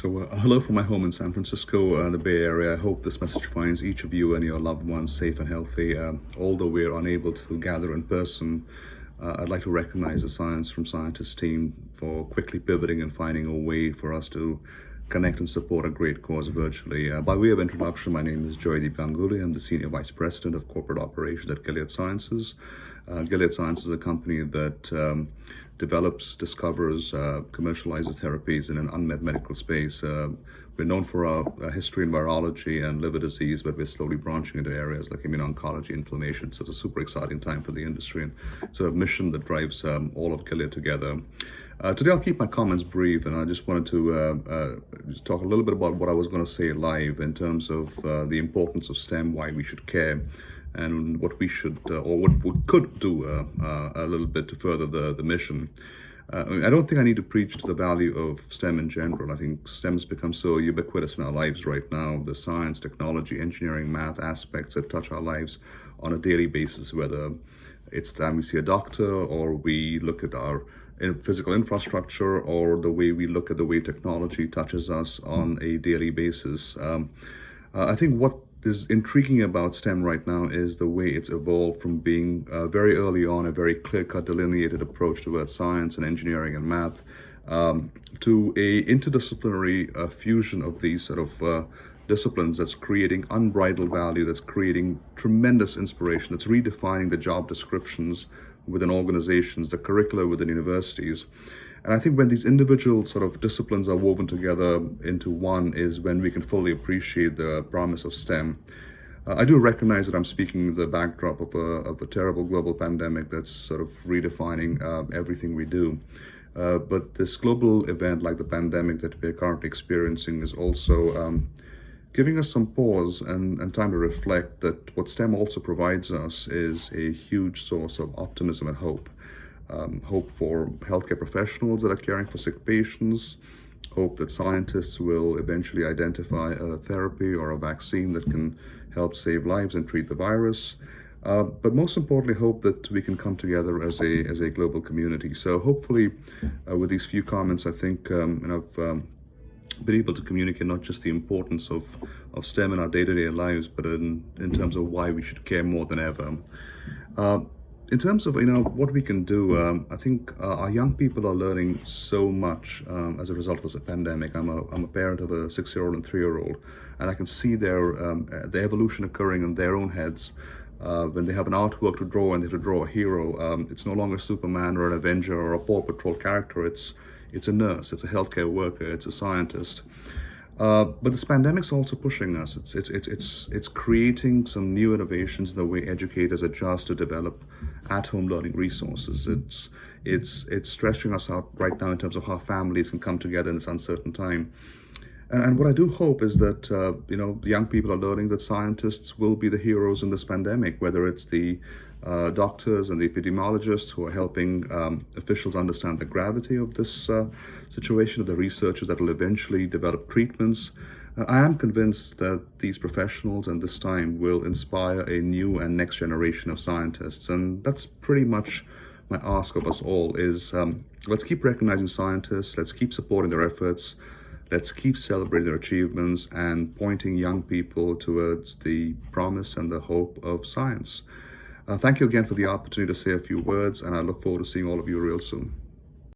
Hello from my home in San Francisco, the Bay Area. I hope this message finds each of you and your loved ones safe and healthy. Although we're unable to gather in person, I'd like to recognize the Science from Scientists team for quickly pivoting and finding a way for us to connect and support a great cause virtually. By way of introduction, my name is Joydeep Ganguly. I'm the Senior Vice President of Corporate Operations at Gilead Sciences. Gilead Sciences is a company that develops, discovers, commercializes therapies in an unmet medical space. We're known for our history in virology and liver disease, but we're slowly branching into areas like immuno-oncology, inflammation. So it's a super exciting time for the industry, and it's a mission that drives all of Gilead together. Today I'll keep my comments brief, and I just wanted to just talk a little bit about what I was going to say live in terms of the importance of STEM, why we should care, and what we should or what we could do a little bit to further the mission. I don't think I need to preach to the value of STEM in general. I think STEM has become so ubiquitous in our lives right now. The science, technology, engineering, math aspects that touch our lives on a daily basis, whether it's the time we see a doctor or we look at our physical infrastructure, or the way we look at the way technology touches us on a daily basis. I think what is intriguing about STEM right now is the way it's evolved from being very early on a very clear-cut delineated approach towards science and engineering and math to a interdisciplinary fusion of these sort of disciplines that's creating unbridled value, that's creating tremendous inspiration, that's redefining the job descriptions within organizations, the curricula within universities. And I think when these individual sort of disciplines are woven together into one is when we can fully appreciate the promise of STEM. I do recognize that I'm speaking in the backdrop of a terrible global pandemic that's sort of redefining everything we do. But this global event like the pandemic that we're currently experiencing is also giving us some pause and time to reflect that what STEM also provides us is a huge source of optimism and hope. Hope for healthcare professionals that are caring for sick patients, hope that scientists will eventually identify a therapy or a vaccine that can help save lives and treat the virus. But most importantly, hope that we can come together as a global community. So hopefully with these few comments, I think I've been able to communicate not just the importance of STEM in our day-to-day lives, but in terms of why we should care more than ever. In terms of what we can do, I think our young people are learning so much as a result of the pandemic. I'm a parent of a 6-year-old and 3-year-old, and I can see the evolution occurring in their own heads. When they have an artwork to draw and they have to draw a hero, it's no longer Superman or an Avenger or a Paw Patrol character. It's a nurse, it's a healthcare worker, it's a scientist. But this pandemic's also pushing us. It's creating some new innovations in the way educators adjust to develop at-home learning resources. It's stretching us out right now in terms of how families can come together in this uncertain time. And what I do hope is that the young people are learning that scientists will be the heroes in this pandemic, whether it's the doctors and the epidemiologists who are helping officials understand the gravity of this situation, of the researchers that will eventually develop treatments. I am convinced that these professionals and this time will inspire a new and next generation of scientists. And that's pretty much my ask of us all is let's keep recognizing scientists, let's keep supporting their efforts, let's keep celebrating their achievements and pointing young people towards the promise and the hope of science. Thank you again for the opportunity to say a few words, and I look forward to seeing all of you real soon.